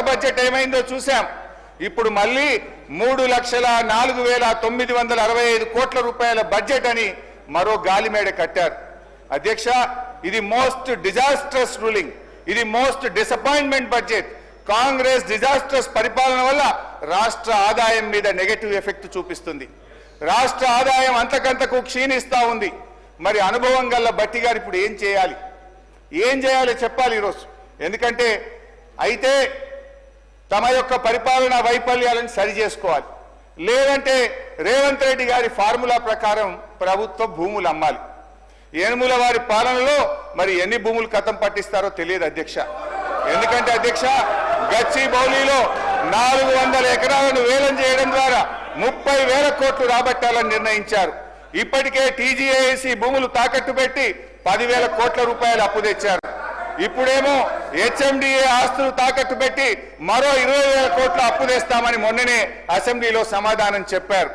Budget ఏమైందో చూసాం. ఇప్పుడు మళ్ళీ 3,04,965 కోట్ల రూపాయల బడ్జెట్ అని మరో గాలిమేడ కట్టారు. అధ్యక్ష, ఇది మోస్ట్ డిజాస్ట్రస్ రూలింగ్, ఇది most disappointment budget. Congress disastrous పరిపాలన వల్ల రాష్ట్ర ఆదాయం మీద నెగటివ్ ఎఫెక్ట్ చూపిస్తుంది. రాష్ట్ర ఆదాయం అంతకంతకు క్షీణిస్తా ఉంది. మరి అనుభవం గల్ల బట్టి గారు ఇప్పుడు ఏం చేయాలి చెప్పాలి ఈరోజు. ఎందుకంటే అయితే తమ యొక్క పరిపాలనా వైఫల్యాలను సరి చేసుకోవాలి, లేదంటే రేవంత్ రెడ్డి గారి ఫార్ములా ప్రకారం ప్రభుత్వ భూములు అమ్మాలి. ఏనుముల వారి పాలనలో మరి ఎన్ని భూములు కథం పట్టిస్తారో తెలియదు అధ్యక్ష. ఎందుకంటే అధ్యక్ష, గచ్చిబౌలిలో 400 ఎకరాలను వేలం చేయడం ద్వారా 30,000 కోట్లు రాబట్టాలని నిర్ణయించారు. ఇప్పటికే టీజీఏసీ భూములు తాకట్టు పెట్టి 10,000 కోట్ల రూపాయలు అప్పు తెచ్చారు. ఇప్పుడేమో హెచ్ఎండిఏ ఆస్తులు తాకట్టు పెట్టి మరో 20,000 కోట్ల అప్పు తెస్తామని మొన్ననే అసెంబ్లీలో సమాధానం చెప్పారు.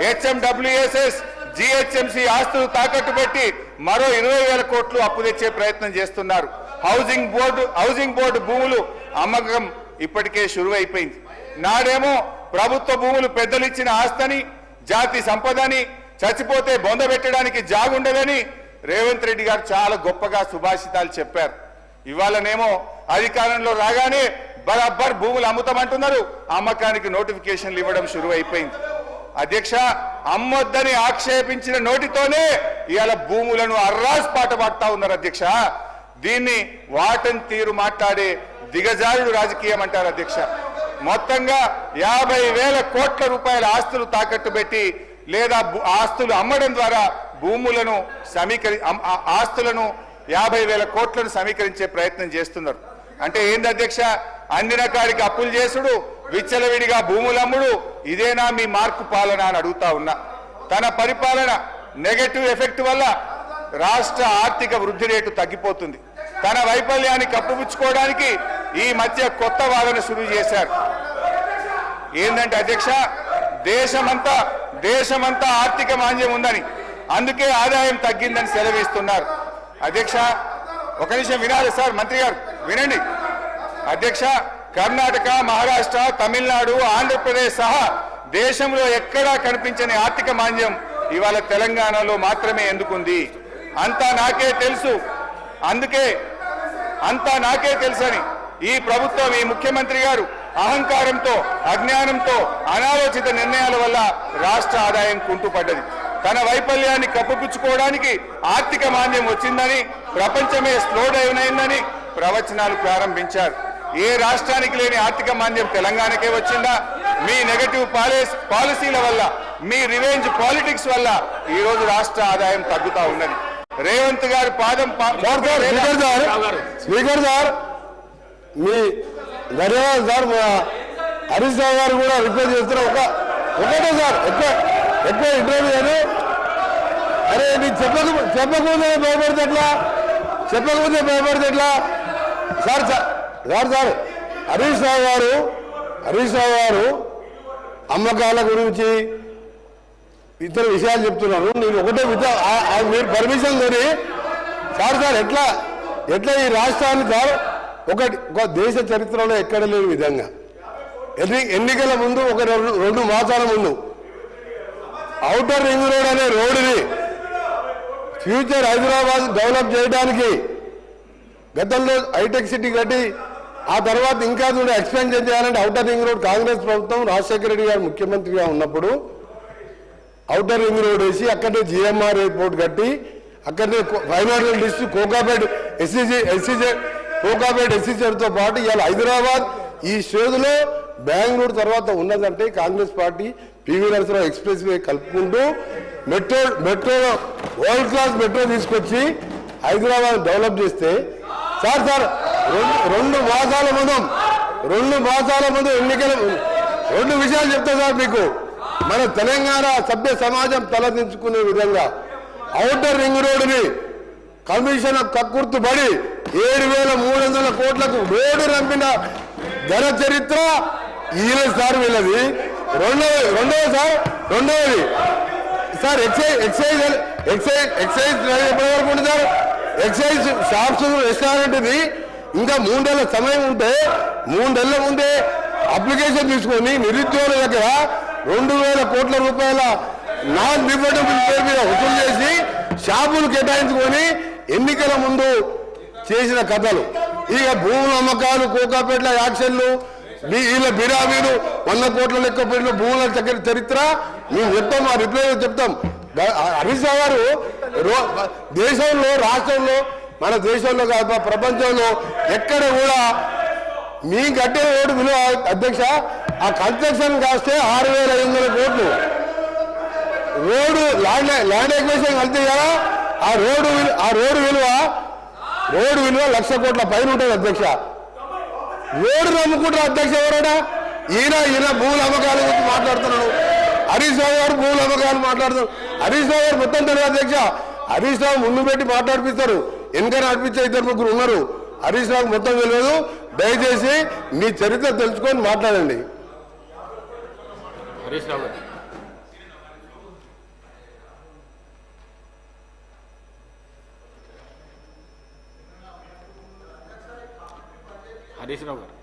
హెచ్ఎండబ్ల్యూఎస్ఎస్ జిహెచ్ఎంసీ ఆస్తులు తాకట్టు పెట్టి మరో 20,000 కోట్లు అప్పు తెచ్చే ప్రయత్నం చేస్తున్నారు. హౌసింగ్ బోర్డు భూములు అమ్మకం ఇప్పటికే షురువైపోయింది. నాడేమో ప్రభుత్వ భూములు పెద్దలు ఇచ్చిన ఆస్తని, జాతి సంపదని, చచ్చిపోతే బొందబెట్టడానికి జాగుండదని రేవంత్ రెడ్డి గారు చాలా గొప్పగా సుభాషితాలు చెప్పారు. ఇవాళనేమో అధికారంలో రాగానే బరాబర్ భూములు అమ్ముతామంటున్నారు, అమ్మకానికి నోటిఫికేషన్లు ఇవ్వడం షురువైపోయింది. అధ్యక్ష, అమ్మొద్దని ఆక్షేపించిన నోటితోనే ఇవాళ భూములను అర్రాస్ పాట పాడుతా ఉన్నారు అధ్యక్ష. దీన్ని వాటన్ తీరు మాట్లాడే దిగజారుడు రాజకీయం అంటారు అధ్యక్ష. మొత్తంగా 50,000 కోట్ల రూపాయల ఆస్తులు తాకట్టు పెట్టి లేదా ఆస్తులు అమ్మడం ద్వారా భూములను ఆస్తులను 50,000 కోట్లను సమీకరించే ప్రయత్నం చేస్తున్నారు. అంటే ఏంది అధ్యక్ష, అందిన కాడికి అప్పులు చేసుడు, విచ్చలవిడిగా భూములమ్ముడు, ఇదేనా మీ మార్కు పాలన అని అడుగుతా ఉన్నా. తన పరిపాలన నెగటివ్ ఎఫెక్ట్ వల్ల రాష్ట్ర ఆర్థిక వృద్ధి రేటు తగ్గిపోతుంది. తన వైఫల్యాన్ని కప్పుపుచ్చుకోవడానికి ఈ మధ్య కొత్త వాదన శురు చేశారు. ఏంటంటే అధ్యక్ష, దేశమంతా ఆర్థిక మాంద్యం ఉందని, అందుకే ఆదాయం తగ్గిందని సెలవిస్తున్నారు. అధ్యక్ష, ఒక నిమిషం వినాలి సార్, మంత్రి గారు వినండి. అధ్యక్ష, కర్ణాటక, మహారాష్ట్ర, తమిళనాడు, ఆంధ్రప్రదేశ్ సహా దేశంలో ఎక్కడా కనిపించని ఆర్థిక మాంద్యం ఇవాళ తెలంగాణలో మాత్రమే ఎందుకుంది? అంతా నాకే తెలుసని ఈ ప్రభుత్వం, ఈ ముఖ్యమంత్రి గారు అహంకారంతో, అజ్ఞానంతో, అనాలోచిత నిర్ణయాల వల్ల రాష్ట్ర ఆదాయం కుంటుపడ్డది. తన వైఫల్యాన్ని కప్పుపుచ్చుకోవడానికి ఆర్థిక మాంద్యం వచ్చిందని, ప్రపంచమే స్లో డౌన్ అయిందని ప్రవచనాలు ప్రారంభించారు. ఏ రాష్ట్రానికి లేని ఆర్థిక మాంద్యం తెలంగాణకే వచ్చిందా? మీ నెగటివ్ పాలసీల వల్ల, మీ రివెంజ్ పాలిటిక్స్ వల్ల ఈ రోజు రాష్ట్ర ఆదాయం తగ్గుతా ఉన్నది. రేవంత్ గారు స్పీకర్ సార్, మీ ధన్యవాదాలు సార్. హరీష్ రావు గారు కూడా రిక్వెస్ట్ చేస్తున్నారు. ఒకటే సార్, ఎక్కువ ఇంటర్వ్యూ అని. అరే నీకు చెప్పకముందే భయపడితే ఎట్లా సార్? హరీష్ రావు గారు అమ్మకాల గురించి ఇతర విషయాలు చెప్తున్నారు. నేను ఒకటే మీరు పర్మిషన్ కొని సార్ ఎట్లా ఈ రాష్ట్రాన్ని సార్ ఒక దేశ చరిత్రలో ఎక్కడ లేని విధంగా ఎన్నికల ముందు ఒక 2 మాసాల ముందు ఔటర్ రింగ్ రోడ్ అనే రోడ్డుని ఫ్యూచర్ హైదరాబాద్ డెవలప్ చేయడానికి గతంలో హైటెక్ సిటీ కట్టి ఆ తర్వాత ఇంకా కూడా ఎక్స్పెన్షన్ చేయాలంటే ఔటర్ రింగ్ రోడ్ కాంగ్రెస్ ప్రభుత్వం రాజశేఖర రెడ్డి గారు ముఖ్యమంత్రిగా ఉన్నప్పుడు ఔటర్ రింగ్ రోడ్ వేసి అక్కడే జిఎంఆర్ ఎయిర్పోర్ట్ కట్టి అక్కడనే ఫైనాన్షియల్ డిస్ట్రిక్ట్ కోకాపేట్ ఎస్సీజెడ్తో పాటు ఇవాళ హైదరాబాద్ ఈ స్టేజ్లో బెంగళూరు తర్వాత ఉన్నదంటే Congress party PV Narasimha Rao expressway కలుపుకుంటూ మెట్రో వరల్డ్ క్లాస్ మెట్రో తీసుకొచ్చి హైదరాబాద్ డెవలప్ చేస్తే సార్ 2 మాసాల ముందు ఎన్నికల 2 విషయాలు చెప్తా సార్ మీకు. మన తెలంగాణ సభ్య సమాజం తలదించుకునే విధంగా ఔటర్ రింగ్ రోడ్డుని కమిషన్ కక్కుర్తుబడి 7,300 కోట్లకు రోడ్డు రంపిన ఘన చరిత్ర ఈయన సార్ వీళ్ళది. రెండవది సార్ ఎక్సైజ్ ఎప్పటి వరకు ఉంది సార్? ఎక్సైజ్ షాప్స్ రెస్టారెంట్ది ఇంకా 3 నెలల సమయం ఉంటే 3 నెలల ముందే అప్లికేషన్ తీసుకొని నిరుద్యోగుల దగ్గర 2,000 కోట్ల రూపాయల నాన్ రిఫండబుల్ పేరు మీద వసూలు చేసి షాపులు కేటాయించుకొని ఎన్నికల ముందు చేసిన కథలు. ఇక భూముల అమ్మకాలు, కోకాపేటల యాక్షన్లు, వీళ్ళ బిరామీలు 100 కోట్ల లెక్క పెట్టిన భూముల దగ్గర చరిత్ర మేము చెప్తాం, ఆ రిప్లై చెప్తాం. హరీష్ రావు గారు దేశంలో, రాష్ట్రంలో, మన దేశంలో కాదు ప్రపంచంలో ఎక్కడ కూడా మీ కట్టే రోడ్డు విలువ అధ్యక్ష ఆ కన్స్ట్రక్షన్ కాస్తే 6,500 కోట్లు. రోడ్డు ల్యాండ్ ఎక్వేషన్ కలితే కదా ఆ రోడ్డు విలువ 1,00,000 కోట్ల పైన ఉంటుంది అధ్యక్ష. రోడ్డు నమ్ముకుంటారు అధ్యక్ష ఎవరైనా? ఈయన భూముల అమ్మకాల గురించి మాట్లాడుతున్నాడు. హరీష్ రావు గారు భూముల అమ్మకాలు మాట్లాడుతున్నారు. హరీష్ రావు గారు మొత్తం తెలియదు అధ్యక్ష. హరీష్ రావు ముందు పెట్టి మాట్లాడిపిస్తారు, వెనక నడిపించే 2-3 ఉన్నారు. హరీష్ రావు మొత్తం తెలియదు. దయచేసి మీ చరిత్ర తెలుసుకొని మాట్లాడండి. హరీష్ రావు గారు. హరీష్ రావు గారు.